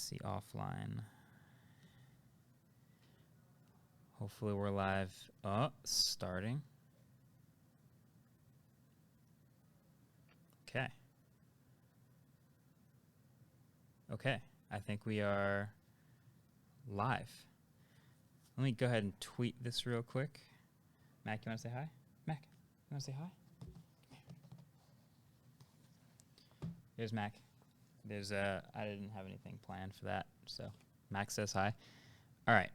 see offline. Hopefully we're live. Oh, starting. Okay. Okay, I think we are live. Let me go ahead and tweet this real quick. Mac, you want to say hi? Mac, you want to say hi? Here's Mac. There's I didn't have anything planned for that, so Mac says hi. All right,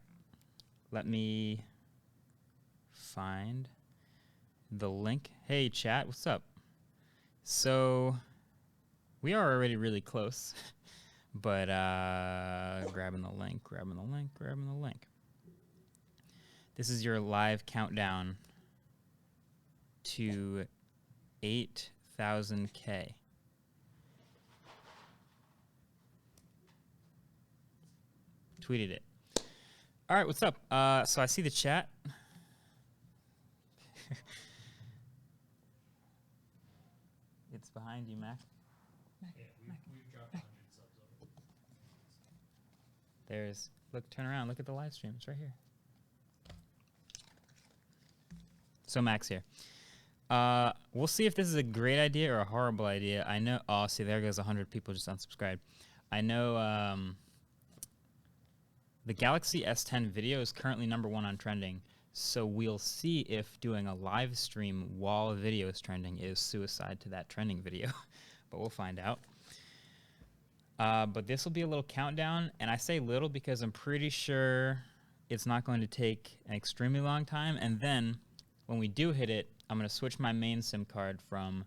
let me find the link. Hey, chat, what's up? So we are already really close, but grabbing the link. This is your live countdown to 8,000K. Tweeted it. All right, what's up? So I see the chat. It's behind you, Mac. We've dropped 100 subs over. There's, look, turn around, look at the live stream. It's right here. So Mac's here. We'll see if this is a great idea or a horrible idea. I know, oh, see, there goes 100 people just unsubscribed. I know the Galaxy S10 video is currently #1 on trending, so we'll see if doing a live stream while a video is trending is suicide to that trending video, but we'll find out. But this will be a little countdown, and I say little because I'm pretty sure it's not going to take an extremely long time, and then when we do hit it, I'm going to switch my main SIM card from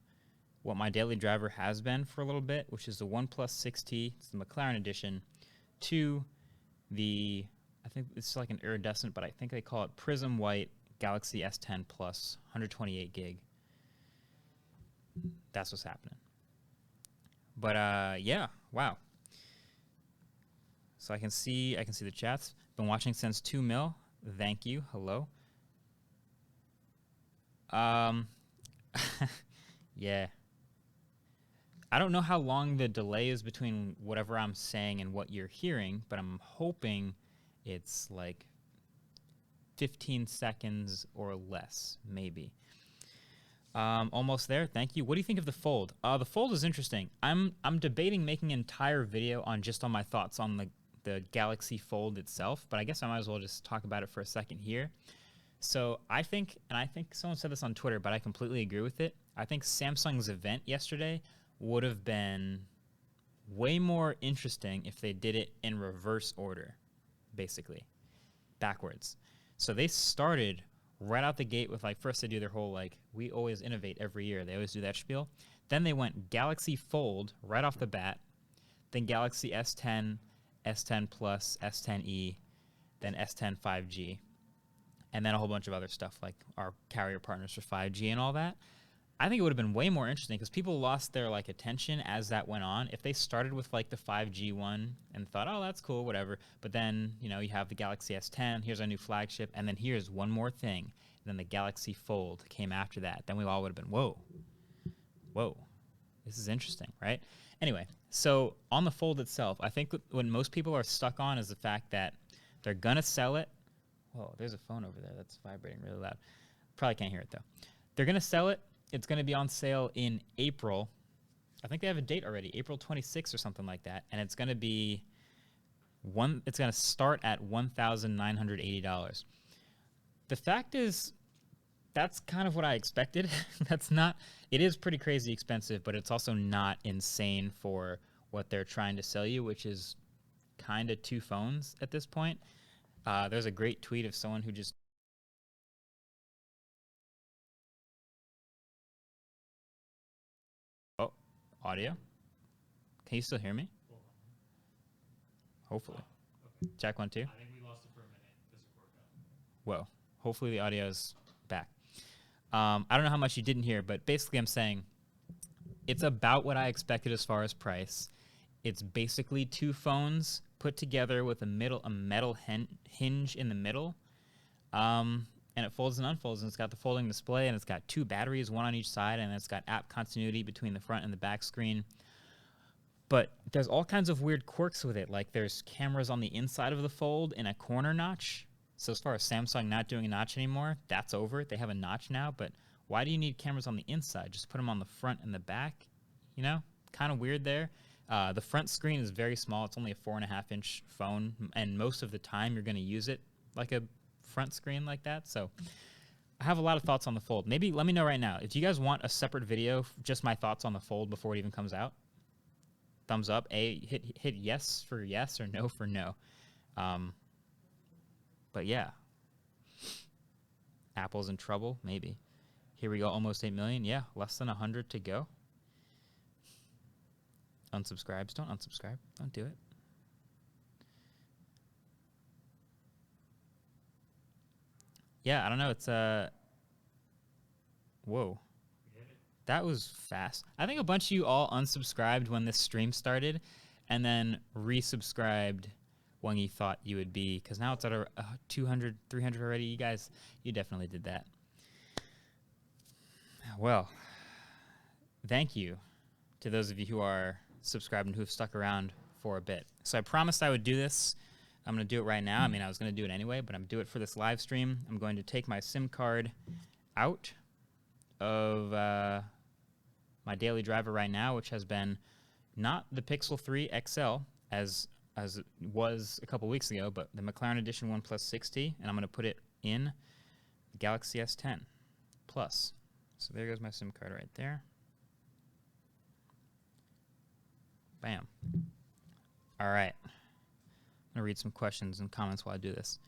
what my daily driver has been for a little bit, which is the OnePlus 6T, it's the McLaren edition, to the, I think it's like an iridescent, but I think they call it Prism White Galaxy S10 Plus, 128 gig. That's what's happening. But yeah, wow. So I can see the chats. Been watching since 2 mil. Thank you. Hello. Yeah. I don't know how long the delay is between whatever I'm saying and what you're hearing, but I'm hoping it's like 15 seconds or less, maybe. Almost there. Thank you. What do you think of the Fold? The Fold is interesting. I'm debating making an entire video on my thoughts on the Galaxy Fold itself, but I guess I might as well just talk about it for a second here. So I think, and I think someone said this on Twitter, but I completely agree with it. I think Samsung's event yesterday would have been way more interesting if they did it in reverse order, basically, backwards. So they started right out the gate with, like, first they do their whole, like, we always innovate every year. They always do that spiel. Then they went Galaxy Fold right off the bat, then Galaxy S10, S10 Plus, S10e, then S10 5G, and then a whole bunch of other stuff like our carrier partners for 5G and all that. I think it would have been way more interesting because people lost their, like, attention as that went on. If they started with, like, the 5G one and thought, oh, that's cool, whatever, but then, you know, you have the Galaxy S10, here's our new flagship, and then here's one more thing, and then the Galaxy Fold came after that, then we all would have been, whoa, this is interesting, right? Anyway, so on the Fold itself, I think what most people are stuck on is the fact that they're going to sell it. Whoa, there's a phone over there that's vibrating really loud. Probably can't hear it, though. They're going to sell it. It's going to be on sale in April. I think they have a date already, April 26th or something like that. And it's going to be it's going to start at $1,980. The fact is, that's kind of what I expected. It is pretty crazy expensive, but it's also not insane for what they're trying to sell you, which is kind of 2 phones at this point. There's a great tweet of someone who just audio. Can you still hear me? Hopefully. Okay. Check 1 2. I think we lost it for a minute. Doesn't work out. Whoa. Hopefully the audio is back. I don't know how much you didn't hear, but basically I'm saying it's about what I expected as far as price. It's basically 2 phones put together with a metal hinge in the middle. And it folds and unfolds, and it's got the folding display, and it's got 2 batteries, one on each side, and it's got app continuity between the front and the back screen. But there's all kinds of weird quirks with it. Like there's cameras on the inside of the Fold in a corner notch. So as far as Samsung not doing a notch anymore, that's over. They have a notch now, but why do you need cameras on the inside? Just put them on the front and the back, you know? Kind of weird there. The front screen is very small. It's only a 4.5-inch phone, and most of the time you're going to use it like a front screen like that. So I have a lot of thoughts on the Fold. Maybe let me know right now. If you guys want a separate video, just my thoughts on the Fold before it even comes out, thumbs up. Hit yes for yes or no for no. But yeah. Apple's in trouble, maybe. Here we go, almost 8 million. Yeah, less than 100 to go. Unsubscribes. Don't unsubscribe. Don't do it. Yeah, I don't know. It's whoa. That was fast. I think a bunch of you all unsubscribed when this stream started and then resubscribed when you thought you would be, because now it's at 200, 300 already. You guys, you definitely did that. Well, thank you to those of you who are subscribed and who have stuck around for a bit. So I promised I would do this. I'm going to do it right now. I mean, I was going to do it anyway, but I'm going to do it for this live stream. I'm going to take my SIM card out of my daily driver right now, which has been not the Pixel 3 XL as it was a couple weeks ago, but the McLaren Edition OnePlus 6T, and I'm going to put it in the Galaxy S10 Plus. So there goes my SIM card right there. Bam. All right. I'm going to read some questions and comments while I do this.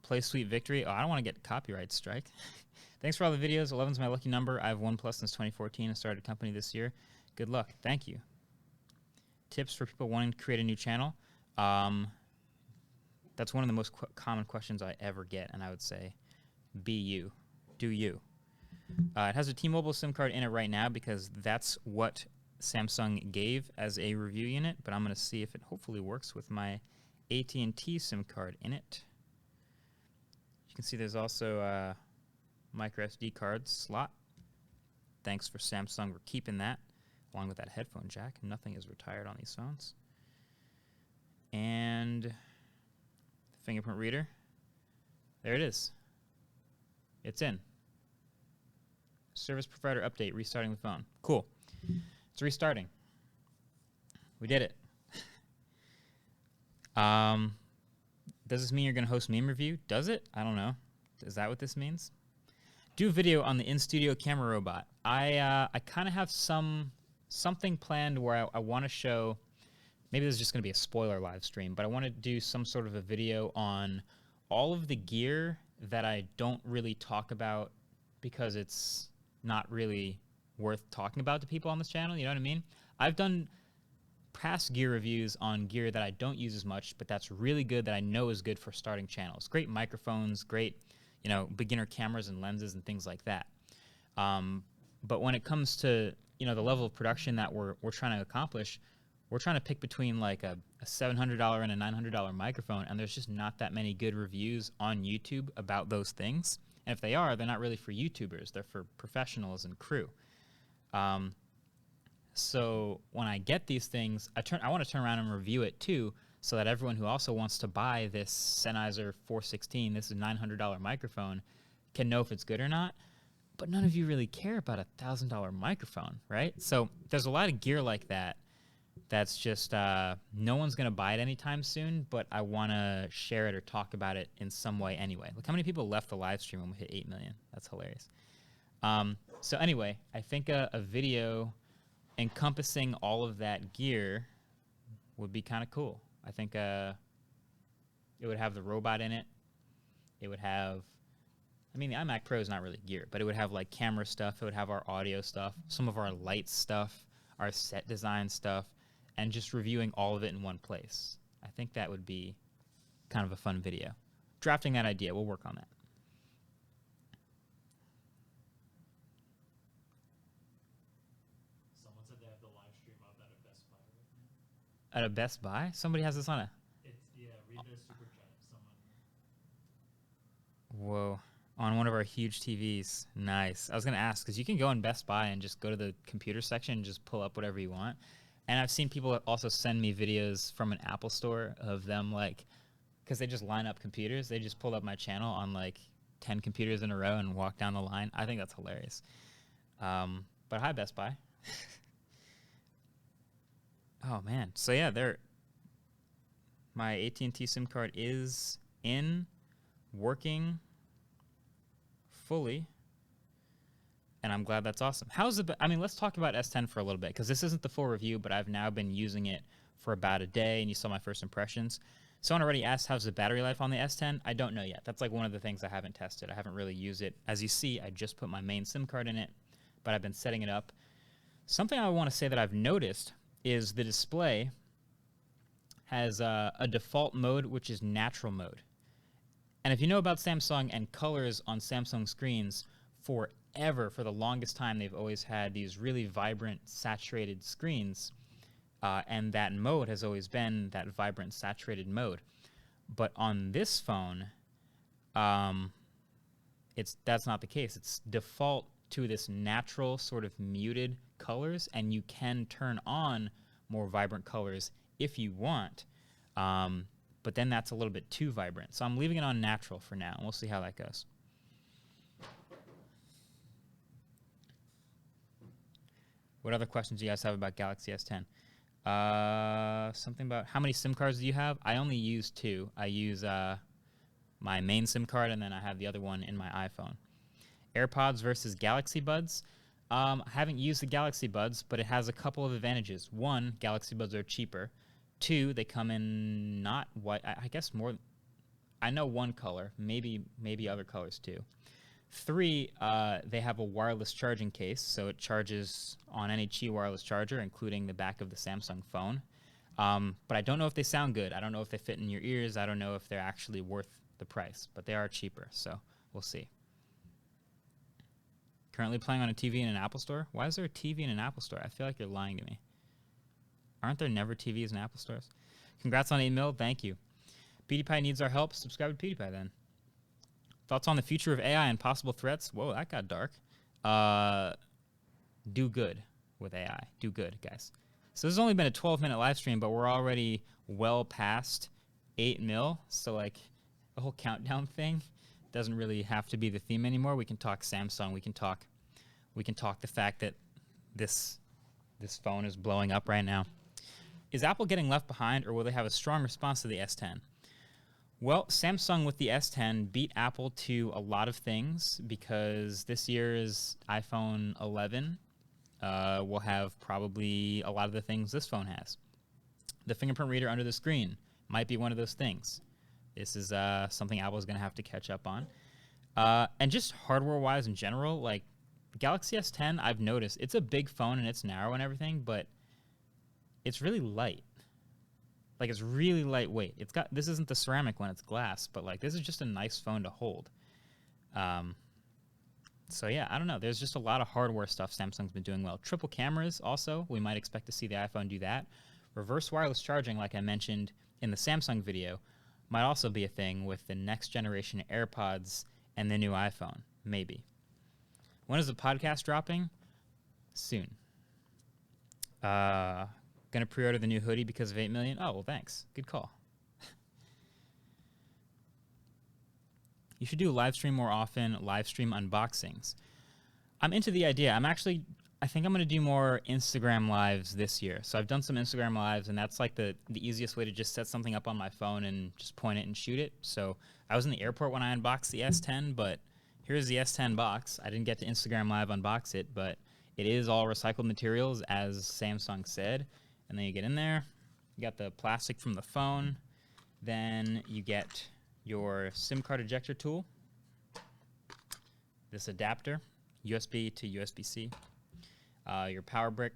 Play Sweet Victory. Oh, I don't want to get copyright strike. Thanks for all the videos. 11's my lucky number. I have OnePlus since 2014 and started a company this year. Good luck. Thank you. Tips for people wanting to create a new channel. That's one of the most common questions I ever get, and I would say, be you. Do you. It has a T-Mobile SIM card in it right now because that's what Samsung gave as a review unit, but I'm going to see if it hopefully works with my AT&T SIM card in it. You can see there's also a micro SD card slot. Thanks for Samsung for keeping that, along with that headphone jack. Nothing is retired on these phones. And the fingerprint reader. There it is. It's in. Service provider update, restarting the phone. Cool. It's restarting. We did it. Does this mean you're going to host meme review? Does it? I don't know. Is that what this means? Do a video on the in-studio camera robot. I kind of have something planned where I want to show, maybe this is just going to be a spoiler live stream, but I want to do some sort of a video on all of the gear that I don't really talk about because it's not really worth talking about to people on this channel, you know what I mean? I've done past gear reviews on gear that I don't use as much, but that's really good, that I know is good for starting channels. Great microphones, great, you know, beginner cameras and lenses and things like that. But when it comes to, you know, the level of production that we're trying to accomplish, we're trying to pick between like a $700 and a $900 microphone, and there's just not that many good reviews on YouTube about those things. And if they are, they're not really for YouTubers. They're for professionals and crew. So when I get these things, I want to turn around and review it too, so that everyone who also wants to buy this Sennheiser 416, this is a $900 microphone, can know if it's good or not. But none of you really care about a $1,000 microphone, right? So there's a lot of gear like that that's just no one's going to buy it anytime soon, but I want to share it or talk about it in some way anyway. Look how many people left the live stream when we hit 8 million. That's hilarious. So anyway, I think a video encompassing all of that gear would be kind of cool. I think it would have the robot in it. It would have, I mean, the iMac Pro is not really gear, but it would have like camera stuff. It would have our audio stuff, some of our light stuff, our set design stuff, and just reviewing all of it in one place. I think that would be kind of a fun video. Drafting that idea, we'll work on that. Someone said they have the live stream up at a Best Buy right now. At a Best Buy? Somebody has this on a... Yeah, read the super chat. Someone. Whoa. On one of our huge TVs. Nice. I was going to ask, because you can go in Best Buy and just go to the computer section and just pull up whatever you want. And I've seen people also send me videos from an Apple store of them, like, because they just line up computers. They just pull up my channel on like 10 computers in a row and walk down the line. I think that's hilarious. But hi, Best Buy. Oh man. So yeah, my AT&T SIM card is in, working fully, and I'm glad that's awesome. Let's talk about S10 for a little bit, because this isn't the full review, but I've now been using it for about a day, and you saw my first impressions. Someone already asked, how's the battery life on the S10? I don't know yet. That's like one of the things I haven't tested. I haven't really used it. As you see, I just put my main SIM card in it, but I've been setting it up. Something I want to say that I've noticed is the display has a default mode, which is natural mode. And if you know about Samsung and colors on Samsung screens, forever, for the longest time, they've always had these really vibrant, saturated screens. And that mode has always been that vibrant, saturated mode. But on this phone, that's not the case. It's default to this natural sort of muted colors, and you can turn on more vibrant colors if you want. But then that's a little bit too vibrant. So I'm leaving it on natural for now, and we'll see how that goes. What other questions do you guys have about Galaxy S10? Something about how many SIM cards do you have? I only use 2. I use my main SIM card, and then I have the other one in my iPhone. AirPods versus Galaxy Buds. I haven't used the Galaxy Buds, but it has a couple of advantages. 1, Galaxy Buds are cheaper. 2, they come in not white. I guess more. I know one color, maybe other colors too. 3, they have a wireless charging case, so it charges on any Qi wireless charger, including the back of the Samsung phone. But I don't know if they sound good. I don't know if they fit in your ears. I don't know if they're actually worth the price, but they are cheaper, so we'll see. Currently playing on a TV in an Apple store? Why is there a TV in an Apple store? I feel like you're lying to me. Aren't there never TVs in Apple stores? Congrats on 8 mil. Thank you. PewDiePie needs our help. Subscribe to PewDiePie then. Thoughts on the future of AI and possible threats? Whoa, that got dark. Do good with AI. Do good, guys. So this has only been a 12-minute live stream, but we're already well past 8 mil. So like the whole countdown thing doesn't really have to be the theme anymore. We can talk Samsung. We can talk the fact that this phone is blowing up right now. Is Apple getting left behind, or will they have a strong response to the S10? Well, Samsung with the S10 beat Apple to a lot of things, because this year's iPhone 11 will have probably a lot of the things this phone has. The fingerprint reader under the screen might be one of those things. This is something Apple's going to have to catch up on. And just hardware-wise in general, like Galaxy S10, I've noticed it's a big phone and it's narrow and everything, but it's really light. Like, it's really lightweight. This isn't the ceramic one, it's glass, but like this is just a nice phone to hold. So yeah, I don't know. There's just a lot of hardware stuff Samsung's been doing well. Triple cameras also, we might expect to see the iPhone do that. Reverse wireless charging, like I mentioned in the Samsung video, might also be a thing with the next generation AirPods and the new iPhone, maybe. When is the podcast dropping? Soon. Gonna pre-order the new hoodie because of 8 million? Oh, well, thanks. Good call. You should do a live stream more often, live stream unboxings. I'm into the idea. I think I'm going to do more Instagram lives this year. So I've done some Instagram lives, and that's like the easiest way to just set something up on my phone and just point it and shoot it. So I was in the airport when I unboxed the S10, but here's the S10 box. I didn't get to Instagram live unbox it, but it is all recycled materials, as Samsung said. And then you get in there, you got the plastic from the phone, then you get your SIM card ejector tool, this adapter, USB to USB-C, your power brick,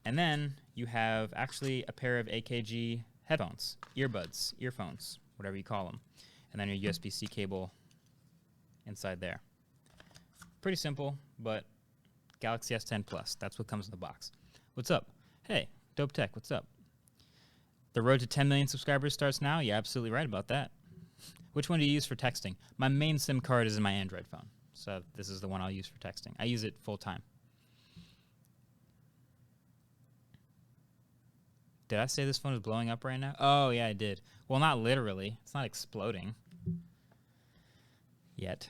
and then you have actually a pair of AKG headphones, earphones, whatever you call them, and then your USB-C cable inside there. Pretty simple, but Galaxy S10 Plus, that's what comes in the box. What's up? Hey, Dope Tech, what's up? The road to 10 million subscribers starts now? You're absolutely right about that. Which one do you use for texting? My main SIM card is in my Android phone, so this is the one I'll use for texting. I use it full time. Did I say this phone is blowing up right now? Oh, yeah, I did. Well, not literally. It's not exploding yet.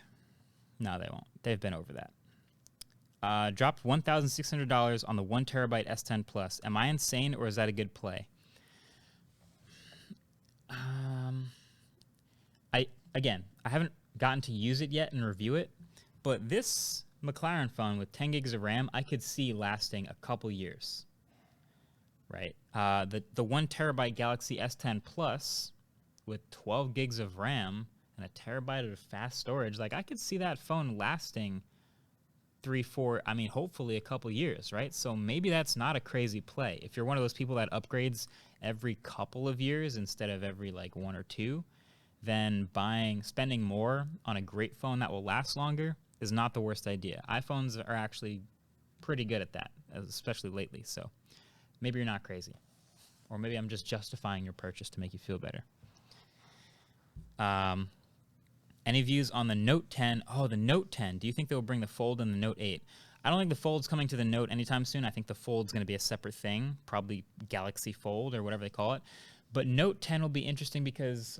No, they won't. They've been over that. Dropped $1,600 on the 1 terabyte S10 Plus. Am I insane, or is that a good play? I haven't gotten to use it yet and review it, but this McLaren phone with 10 gigs of RAM, I could see lasting a couple years. Right? The 1 terabyte Galaxy S10 Plus with 12 gigs of RAM and a terabyte of fast storage, like I could see that phone lasting 3, 4, I mean, hopefully a couple years, right? So maybe that's not a crazy play. If you're one of those people that upgrades every couple of years instead of every like 1 or 2, then spending more on a great phone that will last longer is not the worst idea. iPhones are actually pretty good at that, especially lately. So maybe you're not crazy. Or maybe I'm just justifying your purchase to make you feel better. Any views on the Note 10? Oh, the Note 10. Do you think they will bring the Fold and the Note 8? I don't think the Fold's coming to the Note anytime soon. I think the Fold's going to be a separate thing, probably Galaxy Fold or whatever they call it. But Note 10 will be interesting because,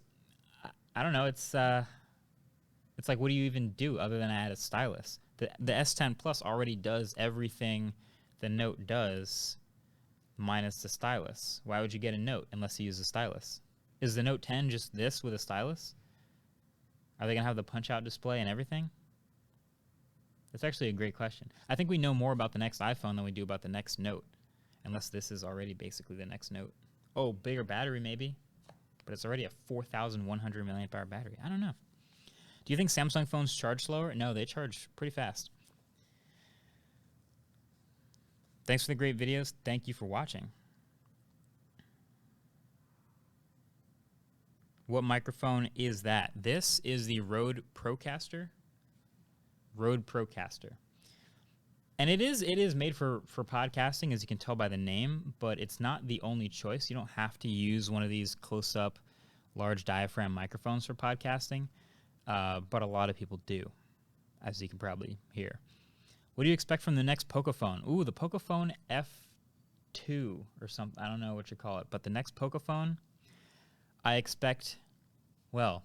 I don't know, it's like, what do you even do other than add a stylus? The S10 Plus already does everything the Note does minus the stylus. Why would you get a Note unless you use a stylus? Is the Note 10 just this with a stylus? Are they going to have the punch-out display and everything? That's actually a great question. I think we know more about the next iPhone than we do about the next Note, unless this is already basically the next Note. Oh, bigger battery maybe, but it's already a 4,100 milliamp hour battery. I don't know. Do you think Samsung phones charge slower? No, they charge pretty fast. Thanks for the great videos. Thank you for watching. What microphone is that? This is the Rode Procaster. Rode Procaster. And it is made for podcasting, as you can tell by the name, but it's not the only choice. You don't have to use one of these close-up, large diaphragm microphones for podcasting, but a lot of people do, as you can probably hear. What do you expect from the next Pocophone? Ooh, the Pocophone F2 or something. I don't know what you call it, but the next Pocophone, I expect, well,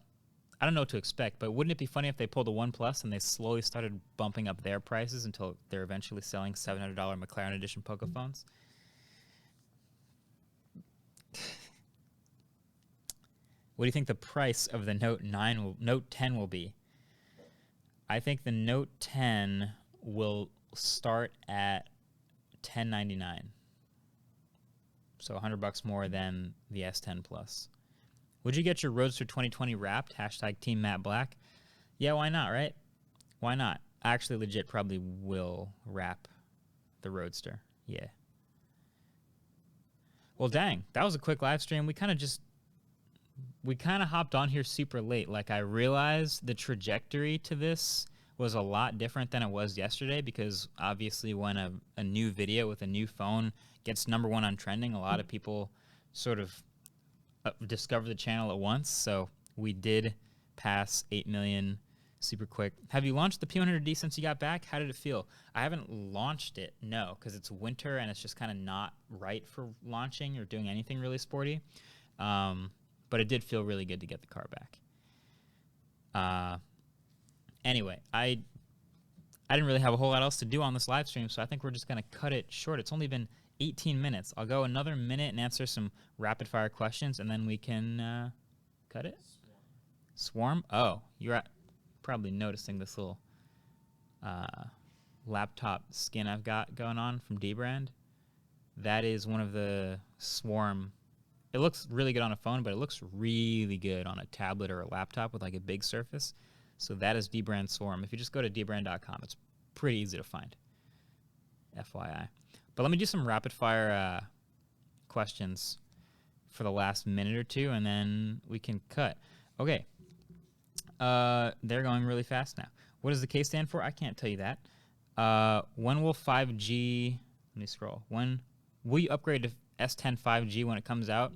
I don't know what to expect, but wouldn't it be funny if they pulled a OnePlus and they slowly started bumping up their prices until they're eventually selling $700 McLaren Edition Pocophones? What do you think the price of the Note 10 will be? I think the Note 10 will start at $1099. So $100 more than the S10 Plus. Would you get your Roadster 2020 wrapped? Hashtag Team Matt Black. Yeah, why not, right? Why not? I actually legit probably will wrap the Roadster. Yeah. Well, dang. That was a quick live stream. We kind of hopped on here super late. Like, I realized the trajectory to this was a lot different than it was yesterday, because obviously when a new video with a new phone gets #1 on trending, a lot of people sort of discover the channel at once. So we did pass 8 million super quick. Have you launched the P100D since you got back? How did it feel? I haven't launched it, no, because it's winter and it's just kind of not right for launching or doing anything really sporty. But it did feel really good to get the car back. Anyway, I didn't really have a whole lot else to do on this live stream, so I think we're just going to cut it short. It's only been 18 minutes. I'll go another minute and answer some rapid-fire questions, and then we can cut it. Swarm? Oh, you're probably noticing this little laptop skin I've got going on from Dbrand. That is one of the Swarm. It looks really good on a phone, but it looks really good on a tablet or a laptop with like a big surface. So that is Dbrand Swarm. If you just go to dbrand.com, it's pretty easy to find. FYI. But let me do some rapid-fire questions for the last minute or two, and then we can cut. Okay. They're going really fast now. What does the K stand for? I can't tell you that. When will 5G... Let me scroll. When will you upgrade to S10 5G when it comes out?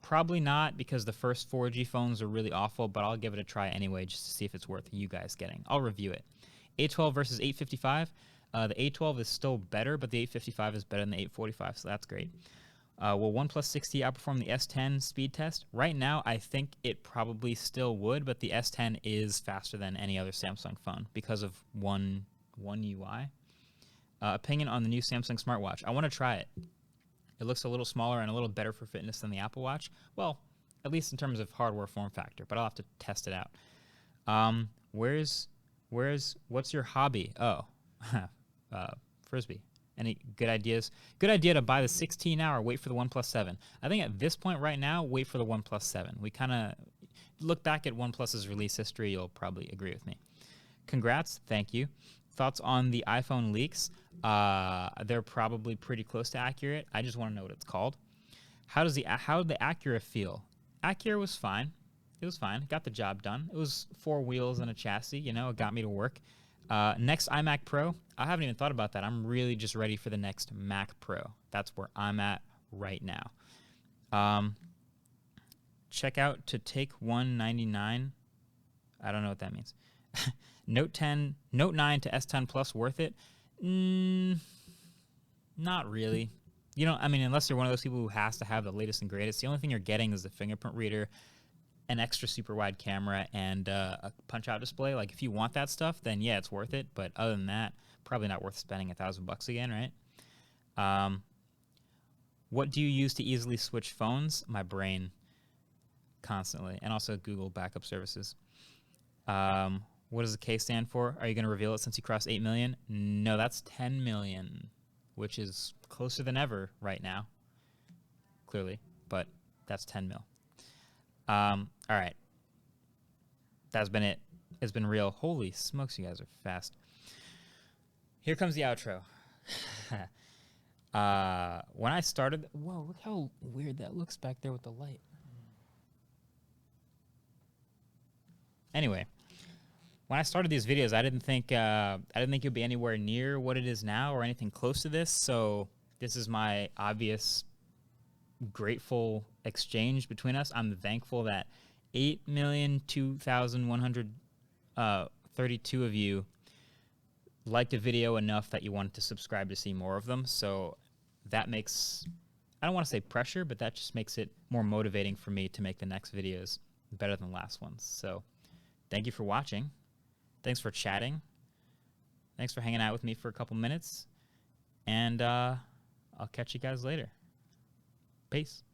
Probably not, because the first 4G phones are really awful, but I'll give it a try anyway just to see if it's worth you guys getting. I'll review it. A12 versus 855. The A12 is still better, but the 855 is better than the 845, so that's great. Will OnePlus 6T outperform the S10 speed test? Right now, I think it probably still would, but the S10 is faster than any other Samsung phone because of one UI. Opinion on the new Samsung smartwatch. I want to try it. It looks a little smaller and a little better for fitness than the Apple Watch. Well, at least in terms of hardware form factor, but I'll have to test it out. What's your hobby? Oh, Frisbee. Any good ideas? Good idea to buy the 16 hour, wait for the OnePlus 7. I think at this point right now, wait for the OnePlus 7. We kind of look back at OnePlus's release history. You'll probably agree with me. Congrats. Thank you. Thoughts on the iPhone leaks? They're probably pretty close to accurate. I just want to know what it's called. How did the Acura feel? Acura was fine. It was fine. Got the job done. It was 4 wheels and a chassis. You know, it got me to work. Next iMac Pro. I haven't even thought about that. I'm really just ready for the next Mac Pro. That's where I'm at right now. Check out to take 199. I don't know what that means. Note 9 to S10 Plus worth it? Not really. You know, I mean, unless you're one of those people who has to have the latest and greatest, the only thing you're getting is the fingerprint reader, an extra super wide camera, and a punch-out display. Like, if you want that stuff, then yeah, it's worth it. But other than that, probably not worth spending $1,000 again, right? What do you use to easily switch phones? My brain, constantly, and also Google backup services. What does the K stand for? Are you going to reveal it since you crossed 8 million? No, that's 10 million, which is closer than ever right now, clearly, but that's 10 mil. All right. That's been it. It's been real. Holy smokes, you guys are fast. Here comes the outro. When I started... Whoa, look how weird that looks back there with the light. Anyway, when I started these videos, I didn't think it would be anywhere near what it is now or anything close to this. So this is my obvious grateful exchange between us. I'm thankful that 8,002,132 of you liked a video enough that you wanted to subscribe to see more of them. So that makes, I don't want to say pressure, but that just makes it more motivating for me to make the next videos better than the last ones. So thank you for watching. Thanks for chatting. Thanks for hanging out with me for a couple minutes. And I'll catch you guys later. Peace.